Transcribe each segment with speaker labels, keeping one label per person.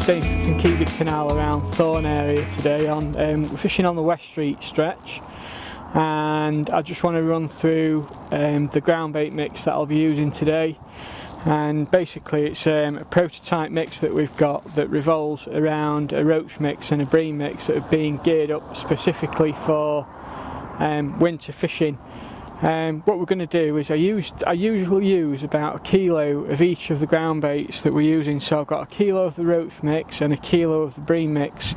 Speaker 1: Stainforth and Keadby Canal around Thorne area today. We're fishing on the West Street stretch, and I just want to run through the ground bait mix that I'll be using today. And basically it's a prototype mix that we've got that revolves around a roach mix and a bream mix that have been geared up specifically for winter fishing. What we're going to do is I usually use about a kilo of each of the ground baits that we're using. So I've got a kilo of the roach mix and a kilo of the bream mix.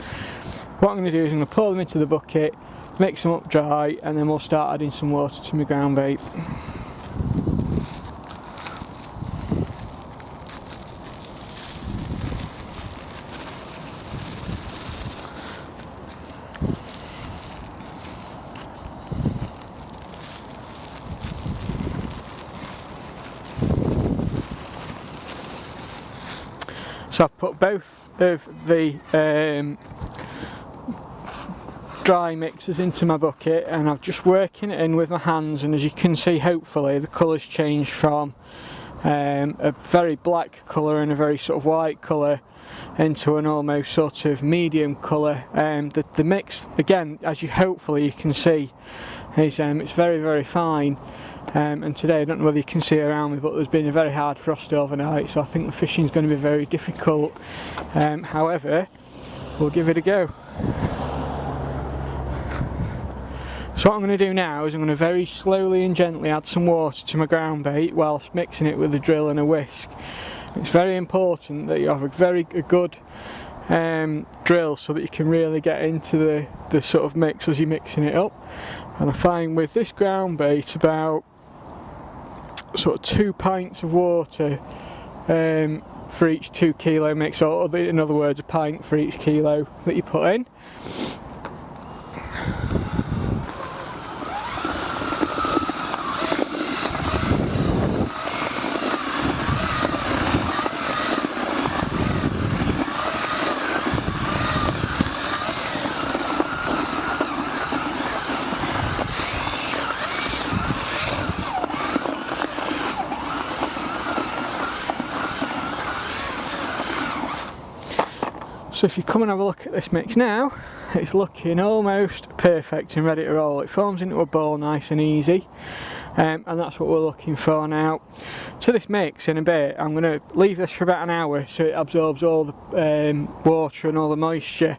Speaker 1: What I'm going to do is I'm going to pour them into the bucket, mix them up dry, and then we'll start adding some water to my ground bait. So I've put both of the dry mixes into my bucket, and I'm just working it in with my hands, and as you can see, hopefully the colour's changed from a very black colour and a very sort of white colour into an almost sort of medium colour. The mix, again, as you hopefully you can see, is it's very, very fine. And today, I don't know whether you can see around me, but there's been a very hard frost overnight, so I think the fishing is going to be very difficult. However, we'll give it a go. So what I'm going to do now is I'm going to very slowly and gently add some water to my ground bait whilst mixing it with a drill and a whisk. It's very important that you have a good drill so that you can really get into the sort of mix as you're mixing it up. And I find with this ground bait about sort of 2 pints of water for each 2 kilo mix, or in other words a pint for each kilo that you put in. So if you come and have a look at this mix now, it's looking almost perfect and ready to roll. It forms into a ball nice and easy, and that's what we're looking for now. To this mix in a bit, I'm going to leave this for about an hour so it absorbs all the water and all the moisture,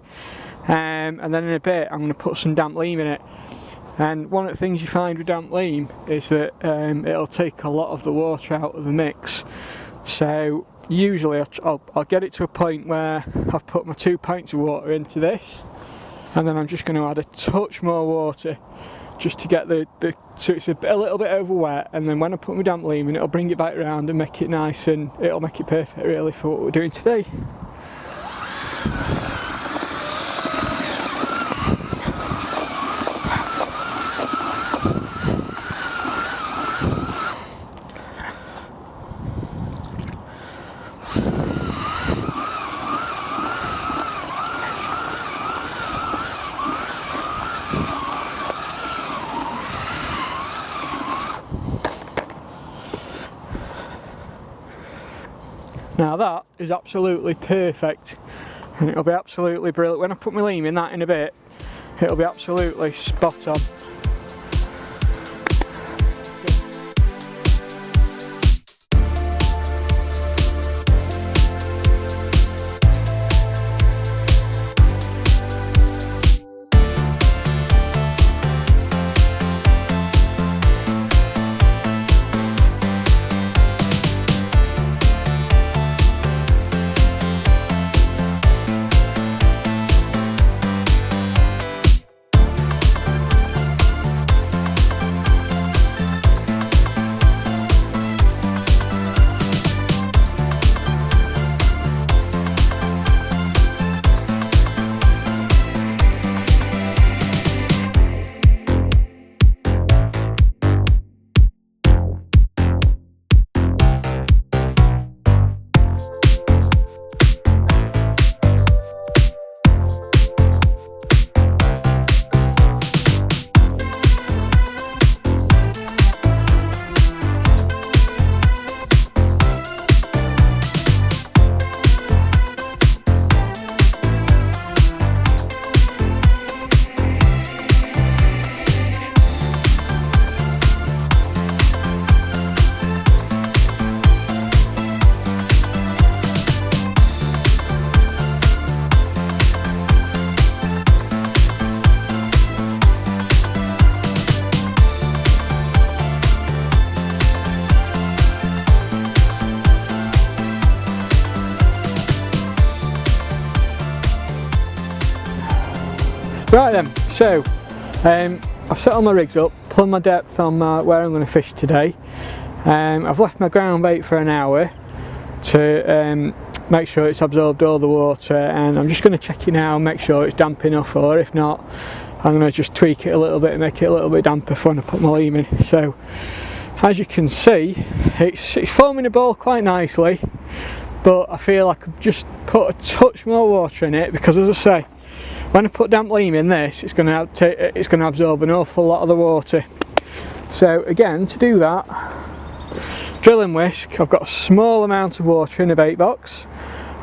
Speaker 1: and then in a bit I'm going to put some damp leam in it. And one of the things you find with damp leam is that it'll take a lot of the water out of the mix. So usually I'll get it to a point where I've put my 2 pints of water into this, and then I'm just going to add a touch more water just to get so it's a little bit over wet, and then when I put my damp leam in, it'll bring it back around and make it nice, and it'll make it perfect really for what we're doing today. Now that is absolutely perfect, and it'll be absolutely brilliant. When I put my leam in that in a bit, it'll be absolutely spot on. Right then, so I've set all my rigs up, plumb my depth on where I'm going to fish today. I've left my ground bait for an hour to make sure it's absorbed all the water, and I'm just going to check it now and make sure it's damp enough, or if not I'm going to just tweak it a little bit and make it a little bit damper for when I put my leam in. So as you can see, it's forming a ball quite nicely, but I feel I could just put a touch more water in it, because as I say, when I put damp leam in this, it's going to absorb an awful lot of the water. So again, to do that, drill and whisk. I've got a small amount of water in a bait box,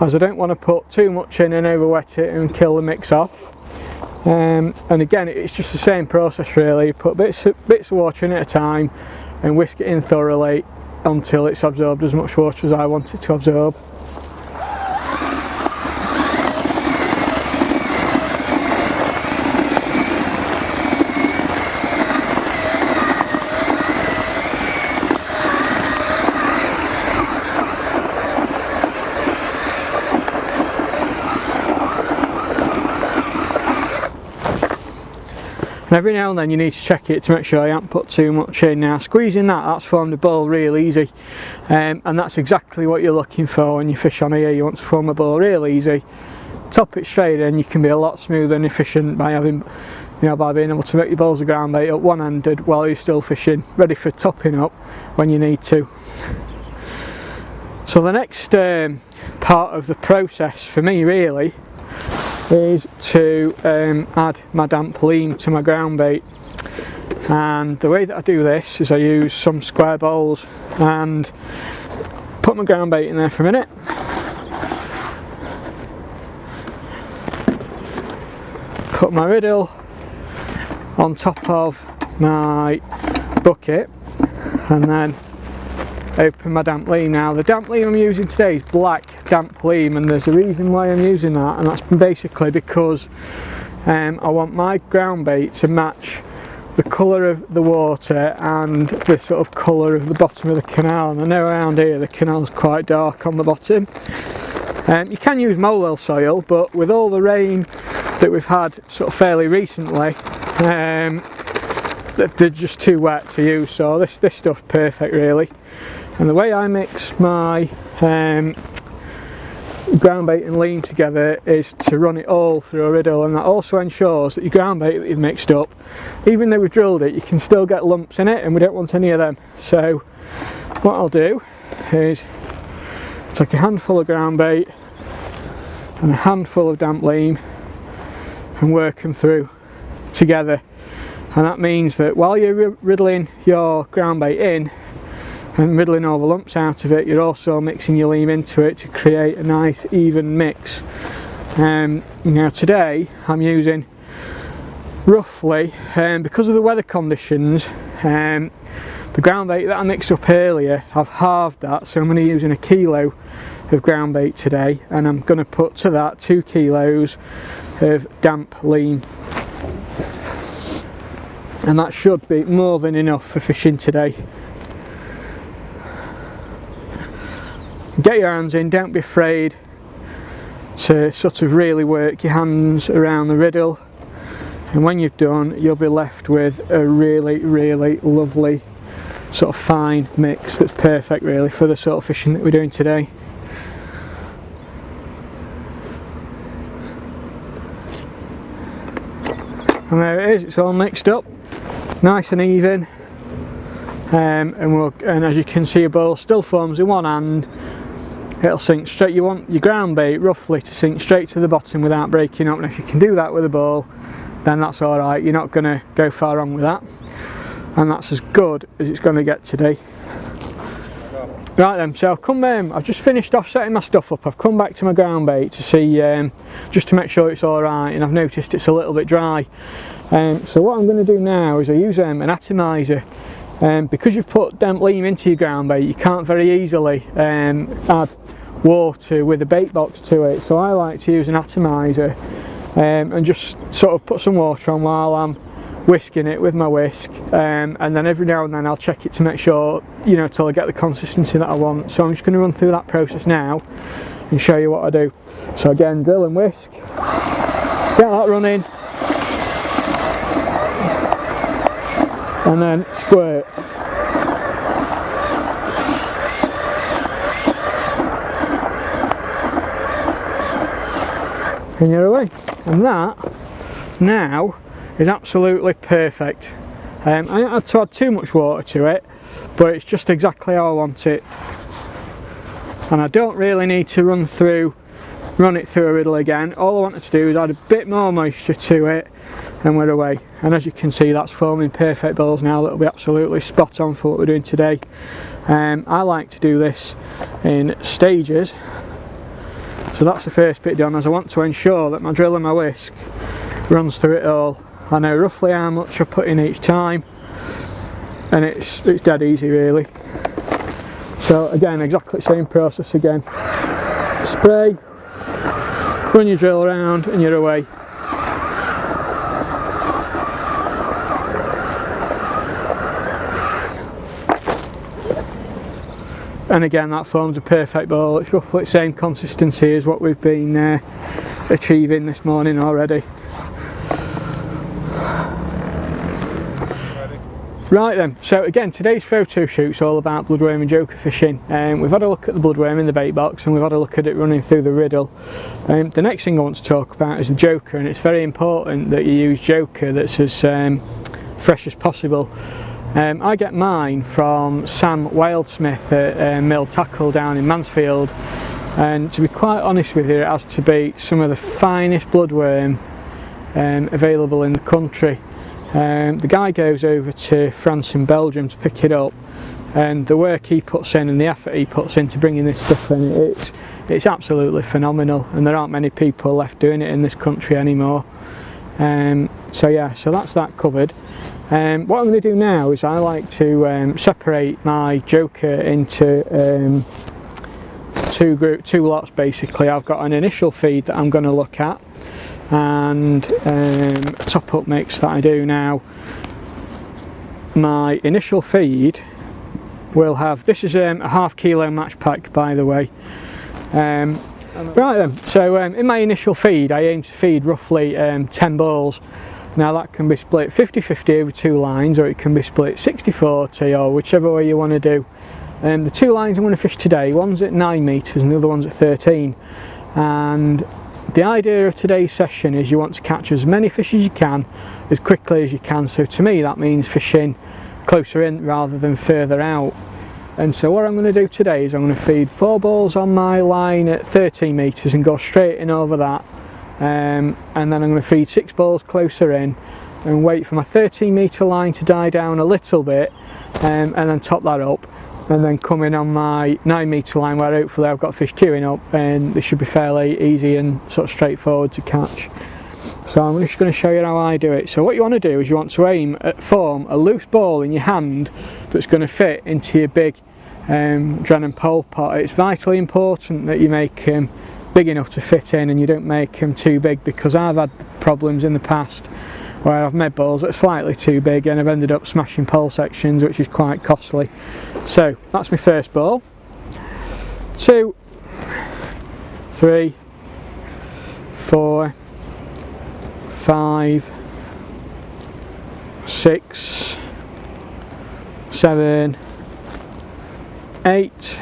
Speaker 1: as I don't want to put too much in and over wet it and kill the mix off. And again, it's just the same process really. You put bits of water in at a time and whisk it in thoroughly until it's absorbed as much water as I want it to absorb. And every now and then you need to check it to make sure you haven't put too much in. Now squeezing that's formed a ball real easy, and that's exactly what you're looking for when you fish on here. You want to form a ball real easy, top it straight in. You can be a lot smoother and efficient by having, by being able to make your balls of ground bait up one-handed while you're still fishing, ready for topping up when you need to. So the next part of the process for me really is to add my damp leam to my ground bait, and the way that I do this is I use some square bowls and put my ground bait in there for a minute, put my riddle on top of my bucket, and then open my damp leam. Now the damp leam I'm using today is black damp leam, and there's a reason why I'm using that, and that's basically because I want my ground bait to match the colour of the water and the sort of colour of the bottom of the canal. And I know around here the canal's quite dark on the bottom. You can use mole soil, but with all the rain that we've had sort of fairly recently, they're just too wet to use, so this stuff's perfect really. And the way I mix my ground bait and leam together is to run it all through a riddle, and that also ensures that your ground bait that you've mixed up, even though we've drilled it, you can still get lumps in it, and we don't want any of them. So what I'll do is take a handful of ground bait and a handful of damp leam and work them through together, and that means that while you're riddling your ground bait in and riddling all the lumps out of it, you're also mixing your leam into it to create a nice even mix. Now today I'm using roughly, because of the weather conditions, the ground bait that I mixed up earlier, I've halved that, so I'm going to be using 1 kilo of ground bait today, and I'm going to put to that 2 kilos of damp leam, and that should be more than enough for fishing today. Get your hands in, don't be afraid to sort of really work your hands around the riddle, and when you've done, you'll be left with a really lovely sort of fine mix that's perfect really for the sort of fishing that we're doing today. And there it is, it's all mixed up nice and even, and as you can see, a ball still forms in one hand. It'll sink straight. You want your ground bait roughly to sink straight to the bottom without breaking up, and if you can do that with a ball, then that's alright. You're not going to go far wrong with that, and that's as good as it's going to get today. Right then, so I've come I've just finished off setting my stuff up. I've come back to my ground bait to see, just to make sure it's alright, and I've noticed it's a little bit dry. So what I'm going to do now is I use an atomizer. Because you've put damp leam into your ground bait, you can't very easily add water with a bait box to it, so I like to use an atomizer and just sort of put some water on while I'm whisking it with my whisk, and then every now and then I'll check it to make sure, till I get the consistency that I want. So I'm just going to run through that process now and show you what I do. So again, drill and whisk, get that running, and then squirt. And you're away. And that now is absolutely perfect. I haven't had to add too much water to it, but it's just exactly how I want it. And I don't really need to run it through a riddle again. All I wanted to do is add a bit more moisture to it, and we're away. And as you can see, that's forming perfect balls now. That'll be absolutely spot on for what we're doing today. I like to do this in stages. So that's the first bit done, as I want to ensure that my drill and my whisk runs through it all. I know roughly how much I put in each time, and it's dead easy really. So again, exactly the same process again. Spray, run your drill around, and you're away. And again, that forms a perfect ball. It's roughly the same consistency as what we've been achieving this morning already. Right then, so again, today's photo shoot's all about Bloodworm and Joker fishing. We've had a look at the bloodworm in the bait box, and we've had a look at it running through the riddle. The next thing I want to talk about is the Joker, and it's very important that you use Joker that's as fresh as possible. I get mine from Sam Wildsmith at Mill Tackle down in Mansfield, and to be quite honest with you, it has to be some of the finest bloodworm available in the country. The guy goes over to France and Belgium to pick it up, and the work he puts in and the effort he puts into bringing this stuff in, it's absolutely phenomenal, and there aren't many people left doing it in this country anymore. So yeah, so that's that covered. What I'm going to do now is I like to separate my Joker into two lots basically. I've got an initial feed that I'm going to look at, and a top up mix that I do now. My initial feed will have, this is a ½ kilo match pack by the way. Right then, so in my initial feed I aim to feed roughly 10 balls. Now that can be split 50-50 over 2 lines, or it can be split 60-40, or whichever way you want to do. The 2 lines I'm going to fish today, one's at 9 metres and the other one's at 13. And the idea of today's session is you want to catch as many fish as you can, as quickly as you can. So to me that means fishing closer in rather than further out. And so what I'm going to do today is I'm going to feed 4 balls on my line at 13 metres and go straight in over that. And then I'm going to feed 6 balls closer in and wait for my 13 metre line to die down a little bit, and then top that up, and then come in on my 9 metre line where hopefully I've got fish queuing up, and they should be fairly easy and sort of straightforward to catch. So I'm just going to show you how I do it. So what you want to do is you want to aim at form a loose ball in your hand that's going to fit into your big Drennan pole pot. It's vitally important that you make big enough to fit in, and you don't make them too big, because I've had problems in the past where I've made balls that are slightly too big and I've ended up smashing pole sections, which is quite costly. So that's my first ball. 2, 3, 4, 5, 6, 7, 8,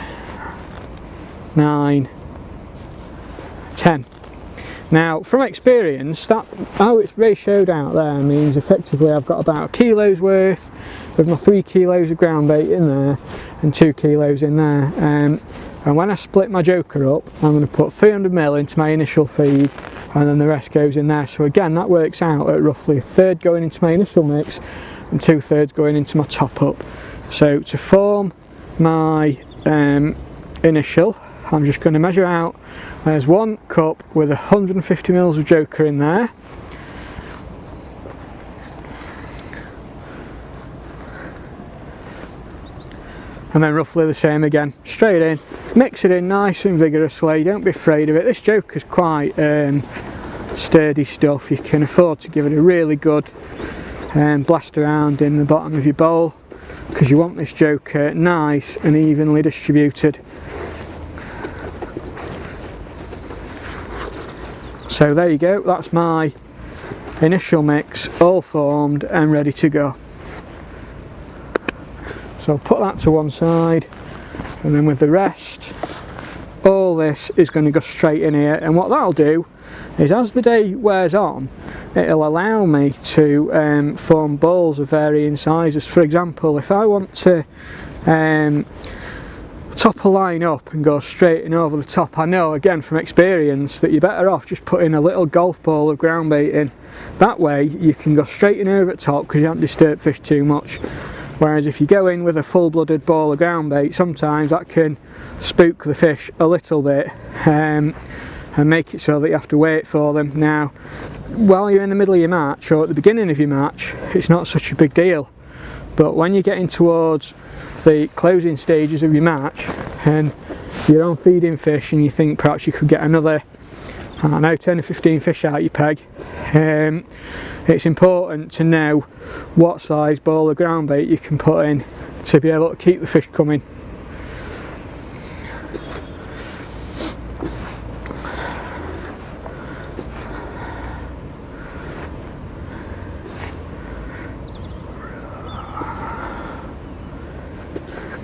Speaker 1: 9, 10. Now from experience, that how it's ratioed out there means effectively I've got about a kilo's worth with my 3 kilos of ground bait in there and 2 kilos in there, and when I split my Joker up I'm going to put 300ml into my initial feed, and then the rest goes in there. So again that works out at roughly 1/3 going into my initial mix and 2/3 going into my top up. So to form my initial, I'm just going to measure out, there's 1 cup with 150ml of Joker in there. And then roughly the same again, straight in, mix it in nice and vigorously, don't be afraid of it. This Joker's quite sturdy stuff, you can afford to give it a really good blast around in the bottom of your bowl, because you want this Joker nice and evenly distributed. So there you go, that's my initial mix all formed and ready to go. So I'll put that to one side, and then with the rest, all this is going to go straight in here. And what that'll do is, as the day wears on, it'll allow me to form balls of varying sizes. For example, if I want to top a line up and go straight in over the top, I know again from experience that you're better off just putting a little golf ball of ground bait in. That way you can go straight in over at top because you don't disturb fish too much. Whereas if you go in with a full-blooded ball of ground bait, sometimes that can spook the fish a little bit and make it so that you have to wait for them. Now, while you're in the middle of your match or at the beginning of your match, it's not such a big deal. But when you're getting towards the closing stages of your match and you're on feeding fish and you think perhaps you could get another, I don't know, 10 or 15 fish out your peg, it's important to know what size ball of ground bait you can put in to be able to keep the fish coming.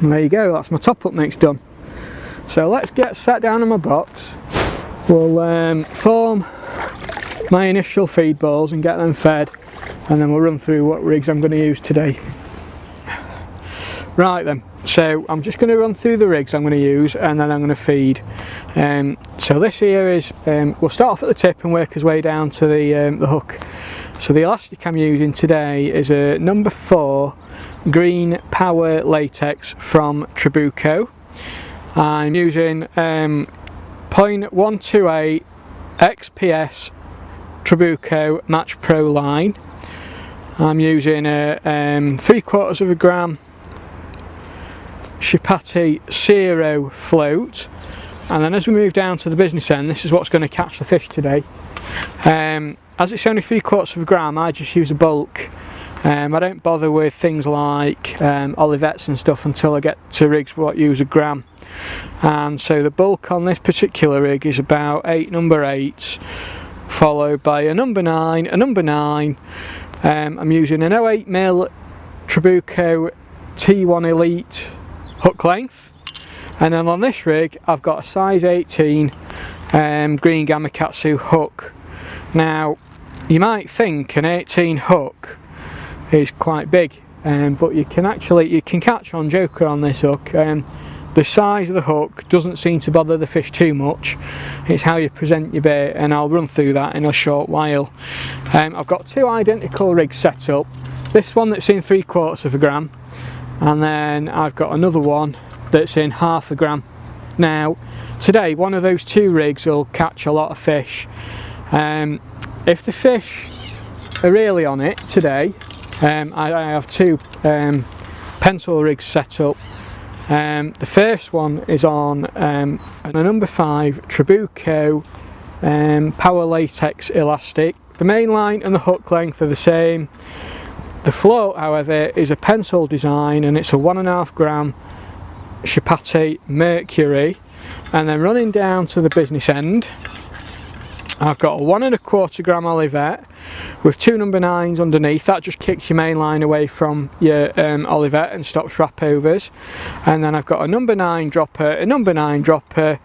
Speaker 1: And there you go, that's my top up mix done. So let's get sat down in my box. We'll form my initial feed balls and get them fed, and then we'll run through what rigs I'm going to use today. Right then, so I'm just going to run through the rigs I'm going to use and then I'm going to feed. So this here is, we'll start off at the tip and work his way down to the hook. So the elastic I'm using today is a number 4 green power latex from Trabuco. I'm using 0.128 XPS Trabuco Match Pro line. I'm using a 3/4 gram Chipati Zero float, and then as we move down to the business end, this is what's going to catch the fish today. As it's only 3/4 gram, I just use a bulk. I don't bother with things like olivettes and stuff until I get to rigs what use a gram. And so the bulk on this particular rig is about 8 number 8s, followed by a number 9, a number 9. I'm using an 08mm Trabuco T1 Elite hook length, and then on this rig I've got a size 18 green Gamakatsu hook. Now you might think an 18 hook is quite big, but you can catch on Joker on this hook. The size of the hook doesn't seem to bother the fish too much. It's how you present your bait, and I'll run through that in a short while. I've got 2 identical rigs set up. This one that's in 3/4 gram, and then I've got another one that's in 1/2 gram. Now today one of those 2 rigs will catch a lot of fish. If the fish are really on it today, I have 2 pencil rigs set up. The first one is on a number 5 Trabuco power latex elastic. The main line and the hook length are the same. The float, however, is a pencil design, and it's a 1.5 gram Chipati Mercury. And then running down to the business end, I've got a 1.25 gram Olivette with 2 number 9s underneath. That just kicks your main line away from your Olivette and stops wrapovers. And then I've got a number 9 dropper, a number 9 dropper,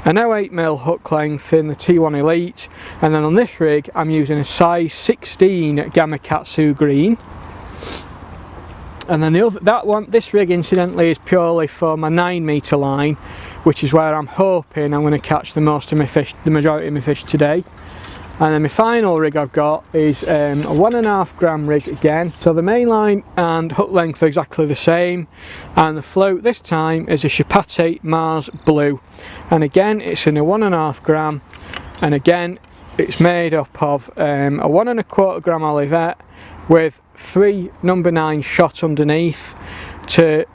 Speaker 1: an 08mm hook length in the T1 Elite, and then on this rig I'm using a size 16 Gamakatsu green. And then this rig incidentally is purely for my 9-metre line, which is where I'm hoping I'm going to catch the majority of my fish today. And then my final rig I've got is a 1.5 gram rig again. So the main line and hook length are exactly the same, and the float this time is a Chipati Mars Blue. And again it's in a 1.5 gram, and again it's made up of a 1.25 gram Olivette with 3 number 9 shot underneath to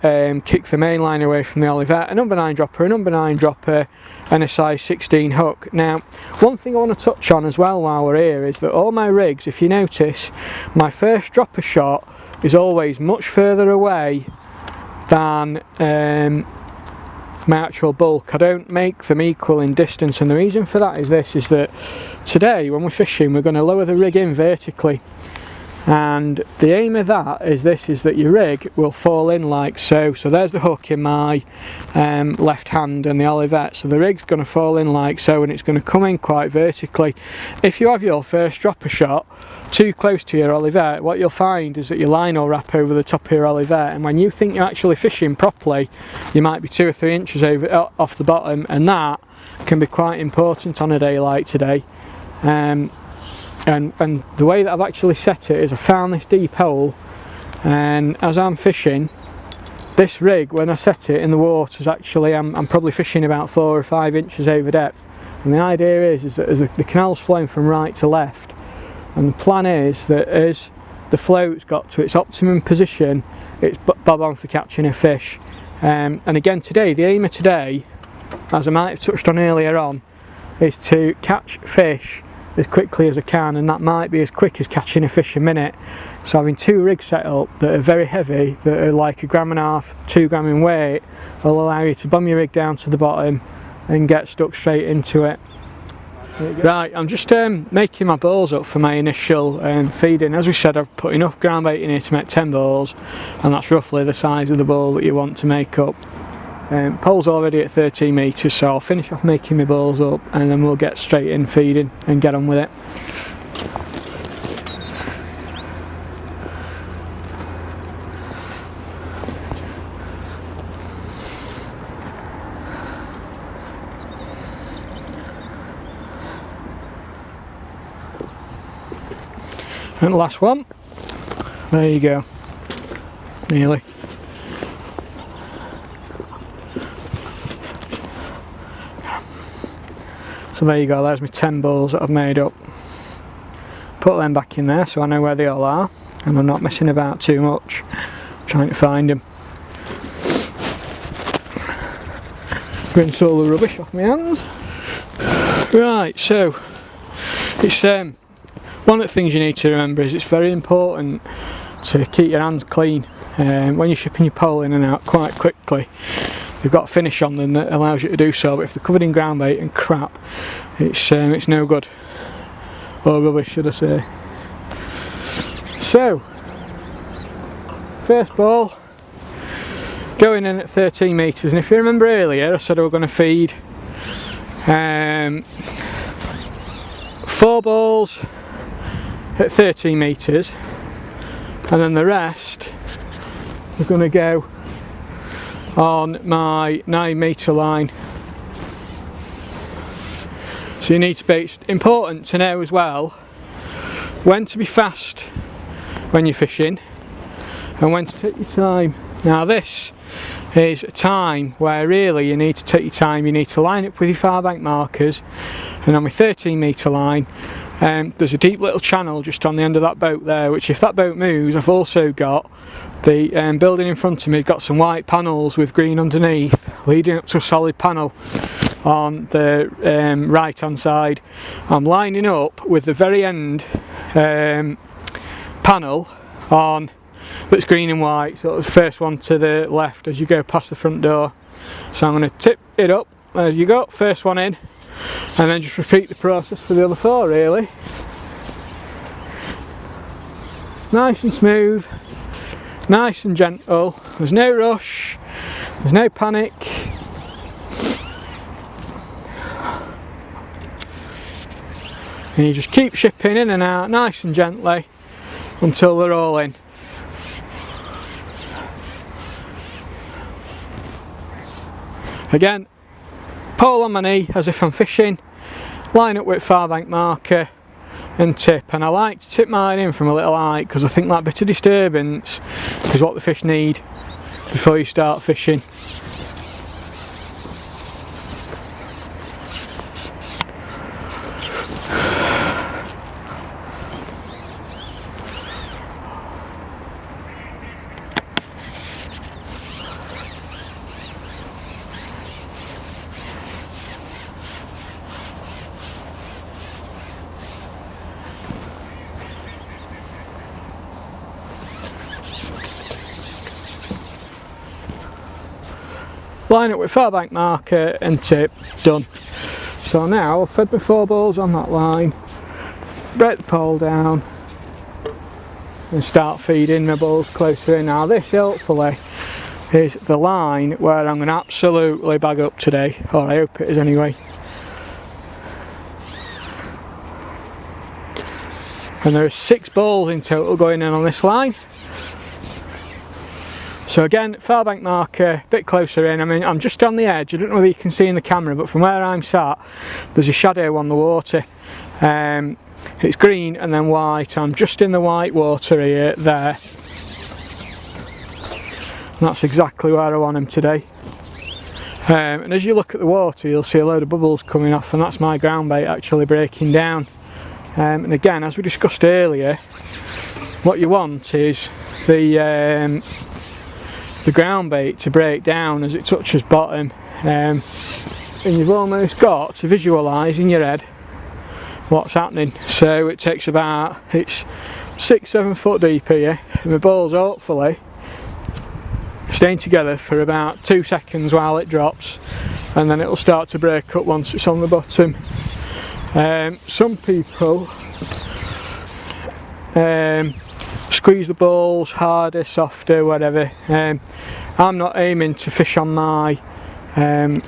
Speaker 1: kick the main line away from the Olivette, a number 9 dropper, a number 9 dropper, and a size 16 hook. Now one thing I want to touch on as well while we're here is that all my rigs, if you notice, my first dropper shot is always much further away than my actual bulk. I don't make them equal in distance, and the reason for that is that today when we're fishing we're going to lower the rig in vertically. And the aim of that is that your rig will fall in like so. So there's the hook in my left hand and the olivette, so the rig's going to fall in like so, and it's going to come in quite vertically. If you have your first dropper shot too close to your olivette, what you'll find is that your line will wrap over the top of your olivette, and when you think you're actually fishing properly, you might be 2 or 3 inches off the bottom, and that can be quite important on a day like today. And the way that I've actually set it is I found this deep hole, and as I'm fishing, this rig, when I set it in the water, is actually I'm probably fishing about 4 or 5 inches over depth. And the idea is that as the canal's flowing from right to left, and the plan is that as the float's got to its optimum position, it's bob on for catching a fish. And again today, the aim of today, as I might have touched on earlier on, is to catch fish as quickly as I can, and that might be as quick as catching a fish a minute. So having 2 rigs set up that are very heavy, that are like 1.5 grams, 2 grams in weight, will allow you to bomb your rig down to the bottom and get stuck straight into it. Right, I'm just making my balls up for my initial feeding. As we said, I've put enough ground bait in here to make 10 balls, and that's roughly the size of the ball that you want to make up. Pole's already at 13 metres, so I'll finish off making my balls up and then we'll get straight in feeding and get on with it. And the last one, there you go, nearly. So there you go, there's my 10 balls that I've made up. Put them back in there so I know where they all are, and I'm not messing about too much trying to find them. Rinse all the rubbish off my hands. Right, so it's one of the things you need to remember is it's very important to keep your hands clean when you're shipping your pole in and out quite quickly. They've got a finish on them that allows you to do so, but if they're covered in ground bait and crap, it's no good. Or rubbish, should I say. So, first ball, going in at 13 metres, and if you remember earlier I said I was going to feed 4 balls at 13 metres, and then the rest are going to go on my 9 metre line. So you need to be, it's important to know as well when to be fast when you're fishing and when to take your time. Now this is a time where really you need to take your time. You need to line up with your far bank markers, and on my 13 metre line there's a deep little channel just on the end of that boat there, which if that boat moves, I've also got the building in front of me, got some white panels with green underneath leading up to a solid panel on the right hand side. I'm lining up with the very end panel on that's green and white, so it's the first one to the left as you go past the front door. So I'm going to tip it up as you go, first one in, and then just repeat the process for the other 4 really. Nice and smooth, nice and gentle, there's no rush, there's no panic. And you just keep shipping in and out nice and gently until they're all in. Again, pole on my knee as if I'm fishing, line up with far bank marker and tip, and I like to tip mine in from a little height because I think that bit of disturbance is what the fish need before you start fishing. Line up with far bank marker and tip, done. So now I've fed my 4 balls on that line, break the pole down, and start feeding my bulls closer in. Now this hopefully is the line where I'm going to absolutely bag up today, or I hope it is anyway. And there's 6 bulls in total going in on this line. So again, far bank marker, a bit closer in. I mean, I'm just on the edge. I don't know whether you can see in the camera, but from where I'm sat, there's a shadow on the water. It's green and then white. I'm just in the white water here, there. And that's exactly where I want them today. And as you look at the water, you'll see a load of bubbles coming off, and that's my ground bait actually breaking down. And again, as we discussed earlier, what you want is the ground bait to break down as it touches bottom, and you've almost got to visualise in your head what's happening. So it takes about, it's 6-7 foot deep here, and the balls hopefully staying together for about 2 seconds while it drops, and then it'll start to break up once it's on the bottom. Some people squeeze the balls harder, softer, whatever. I'm not aiming to fish on my 9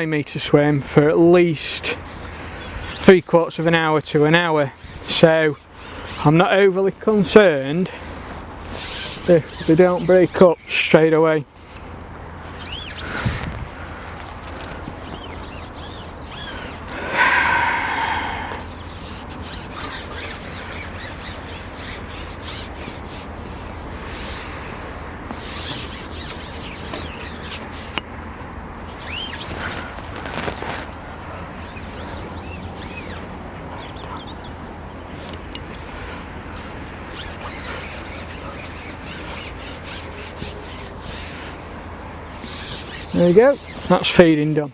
Speaker 1: metre swim for at least 3/4 of an hour to an hour, so I'm not overly concerned if they don't break up straight away. There you go, that's feeding done.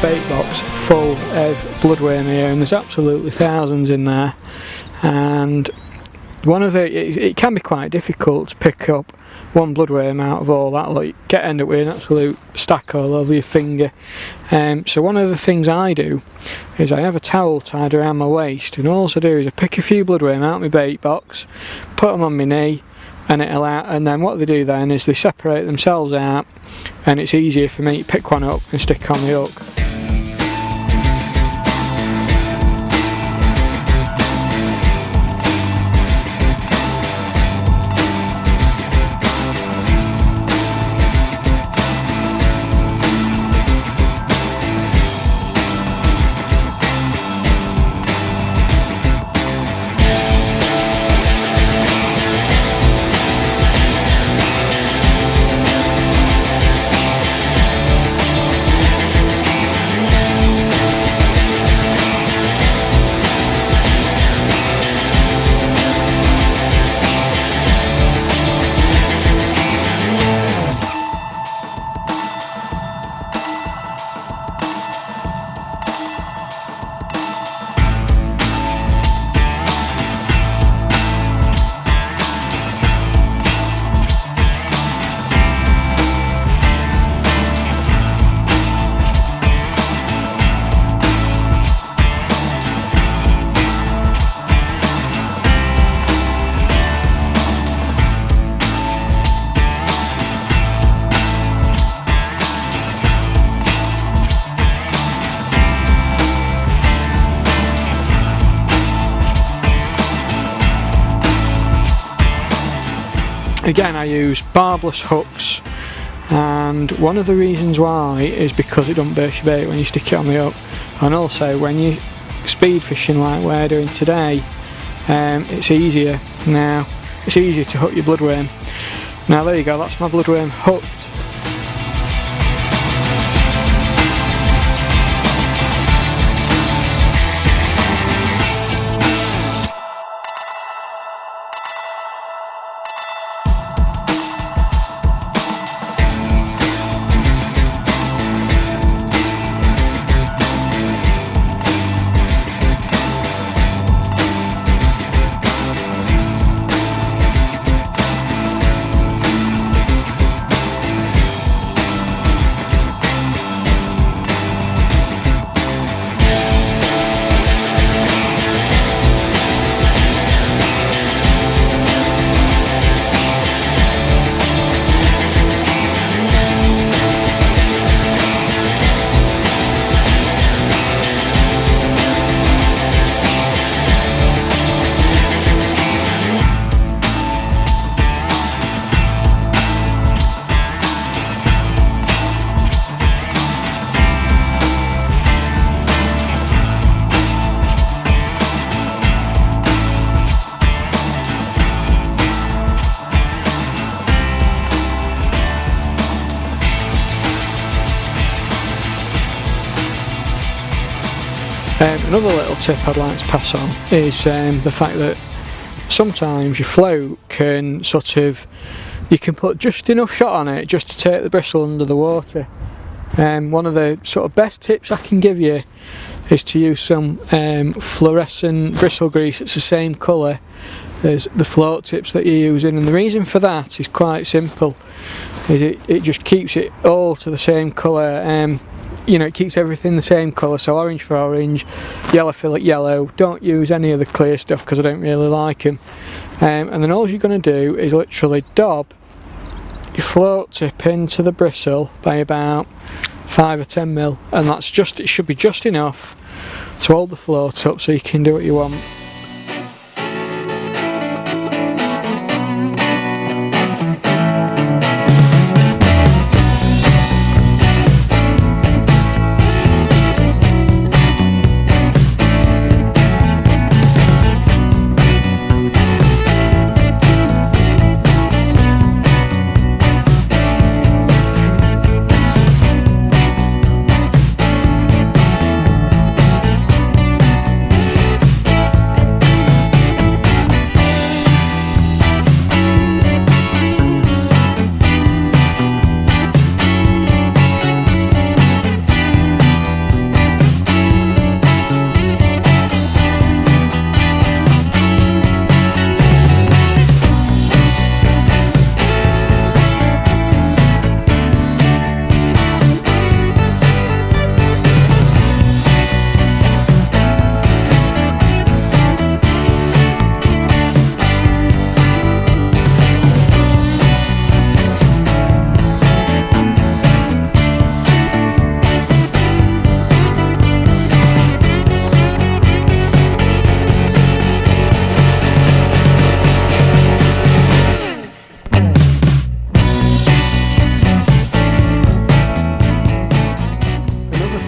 Speaker 1: Bait box full of bloodworm here, and there's absolutely thousands in there, and it can be quite difficult to pick up one bloodworm out of all that. Like, you end up with an absolute stack all over your finger. So one of the things I do is I have a towel tied around my waist, and all I do is I pick a few bloodworm out of my bait box, put them on my knee, and then what they do then is they separate themselves out, and it's easier for me to pick one up and stick on the hook. Again, I use barbless hooks, and one of the reasons why is because it doesn't burst your bait when you stick it on the hook, and also when you speed fishing like we're doing today, it's easier now. It's easier to hook your bloodworm. Now there you go, that's my bloodworm hooked. Another little tip I'd like to pass on is the fact that sometimes your float can you can put just enough shot on it just to take the bristle under the water. One of the sort of best tips I can give you is to use some fluorescent bristle grease that's the same colour as the float tips that you're using, and the reason for that is quite simple, is it just keeps it all to the same colour. You know, it keeps everything the same colour, so orange for orange, yellow for yellow. Don't use any of the clear stuff because I don't really like them. And then all you're going to do is literally dab your float tip into the bristle by about 5 or 10 mil, and that's just, it should be just enough to hold the float up so you can do what you want.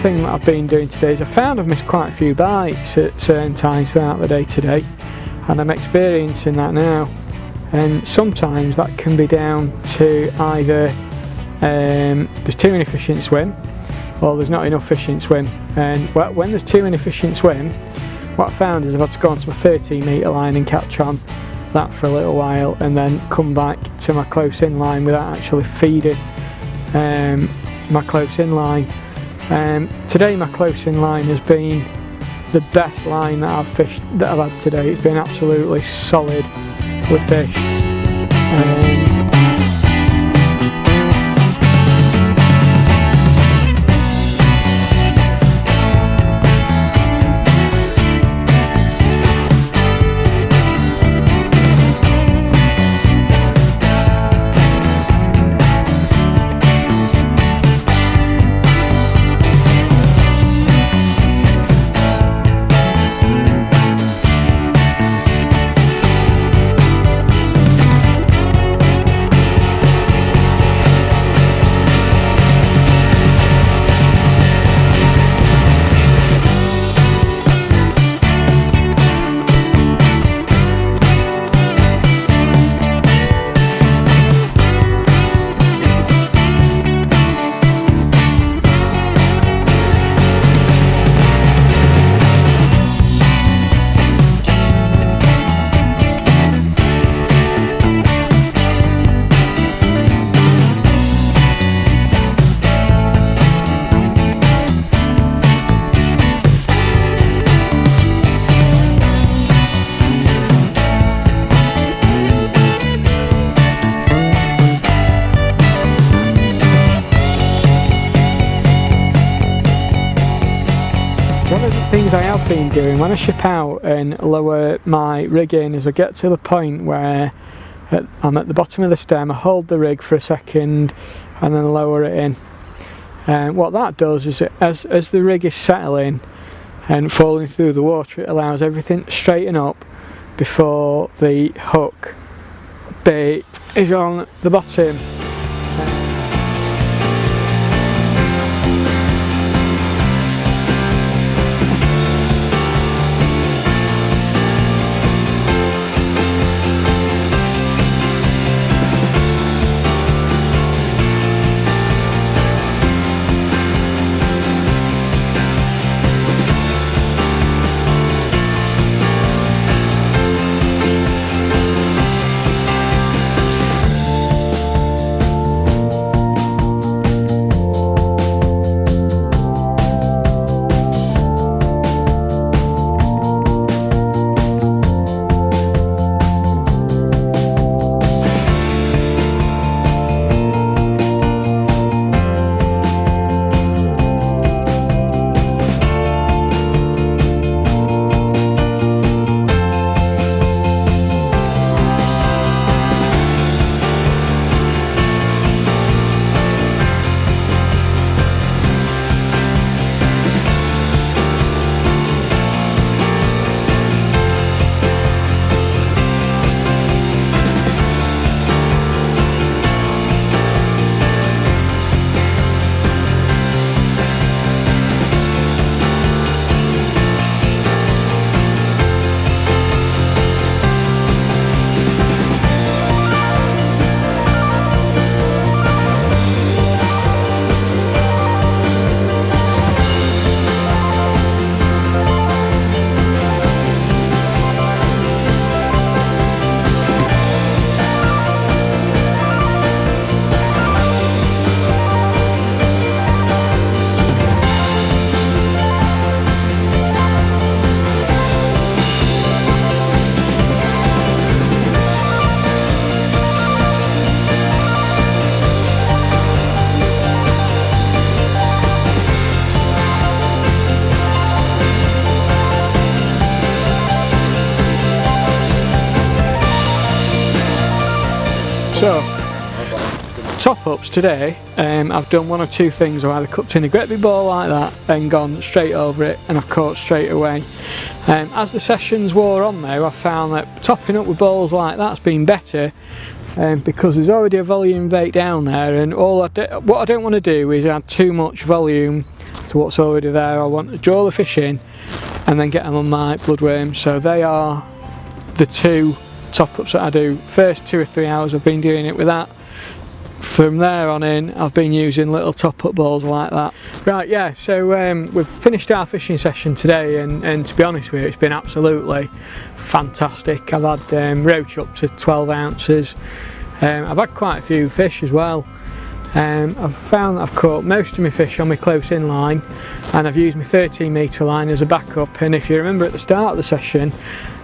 Speaker 1: Thing that I've been doing today is I found I've missed quite a few bites at certain times throughout the day today, and I'm experiencing that now. And sometimes that can be down to either there's too many fish in swim, or there's not enough fish in swim. And when there's too many fish in swim, what I found is I've had to go onto my 13 metre line and catch on that for a little while, and then come back to my close in line without actually feeding my close in line. Today my close in line has been the best line that I've had today. It's been absolutely solid with fish. things I have been doing when I ship out and lower my rig in is I get to the point where I'm at the bottom of the stem, I hold the rig for a second and then lower it in. And what that does is as the rig is settling and falling through the water, it allows everything to straighten up before the hook bait is on the bottom. So, top ups today, I've done one of two things. I've either cooked in a great big ball like that and gone straight over it, and I've caught straight away. As the sessions wore on though, I've found that topping up with balls like that's been better, because there's already a volume bait down there, and what I don't want to do is add too much volume to what's already there. I want to draw the fish in and then get them on my bloodworm. So they are the two top ups that I do. First 2 or 3 hours I've been doing it with that. From there on in I've been using little top up balls like that. Right, yeah, so we've finished our fishing session today, and to be honest with you, it's been absolutely fantastic. I've had roach up to 12 ounces. I've had quite a few fish as well. I've found that I've caught most of my fish on my close in line, and I've used my 13 metre line as a backup. And if you remember at the start of the session,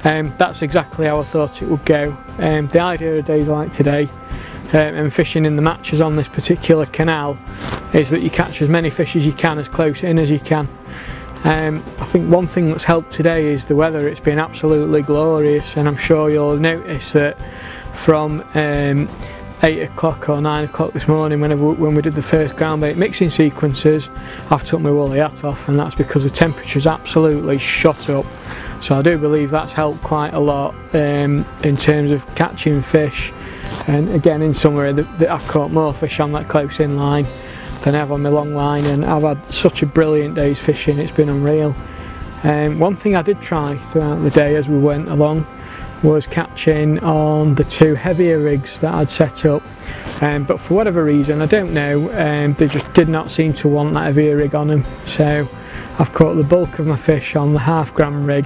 Speaker 1: that's exactly how I thought it would go. The idea of days like today and fishing in the matches on this particular canal is that you catch as many fish as you can, as close in as you can. I think one thing that's helped today is the weather. It's been absolutely glorious, and I'm sure you'll have noticed that from 8 o'clock or 9 o'clock this morning when we did the first ground bait mixing sequences, I've took my woolly hat off, and that's because the temperature's absolutely shot up. So I do believe that's helped quite a lot in terms of catching fish. And again, in summary, I've caught more fish on that close in line than I have on my long line, and I've had such a brilliant day's fishing. It's been unreal. One thing I did try throughout the day as we went along was catching on the 2 heavier rigs that I'd set up, but for whatever reason, I don't know, they just did not seem to want that heavier rig on them. So I've caught the bulk of my fish on the 1/2 gram rig.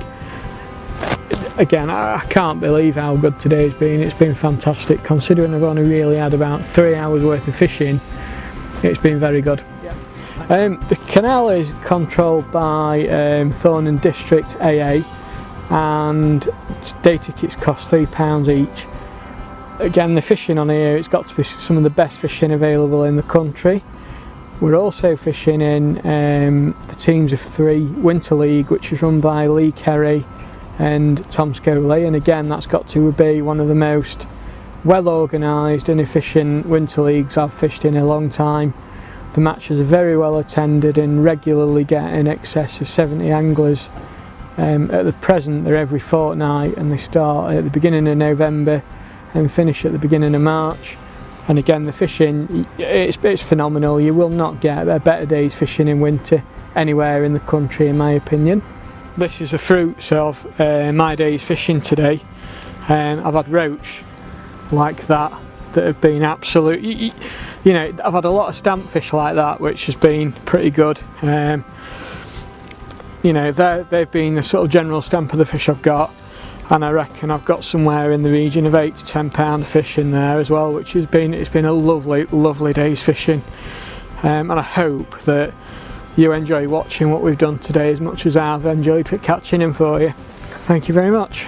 Speaker 1: Again, I can't believe how good today's been. It's been fantastic, considering I've only really had about 3 hours worth of fishing. It's been very good. The canal is controlled by Thorne and District AA, and day tickets cost £3 each. Again, the fishing on here, it's got to be some of the best fishing available in the country. We're also fishing in the teams of 3 Winter League, which is run by Lee Kerry and Tom Scoley, and again that's got to be one of the most well organised and efficient Winter Leagues I've fished in a long time. The matches are very well attended and regularly get in excess of 70 anglers. At the present they're every fortnight, and they start at the beginning of November and finish at the beginning of March. And again, the fishing, it's phenomenal. You will not get a better day's fishing in winter anywhere in the country, in my opinion. This is the fruits of my day's fishing today. I've had roach like that have been absolute, you know, I've had a lot of stamp fish like that, which has been pretty good. You know, they've been the sort of general stamp of the fish I've got. And I reckon I've got somewhere in the region of 8 to 10 pound fish in there as well, which it's been a lovely day's fishing. And I hope that you enjoy watching what we've done today as much as I've enjoyed catching them for you. Thank you very much.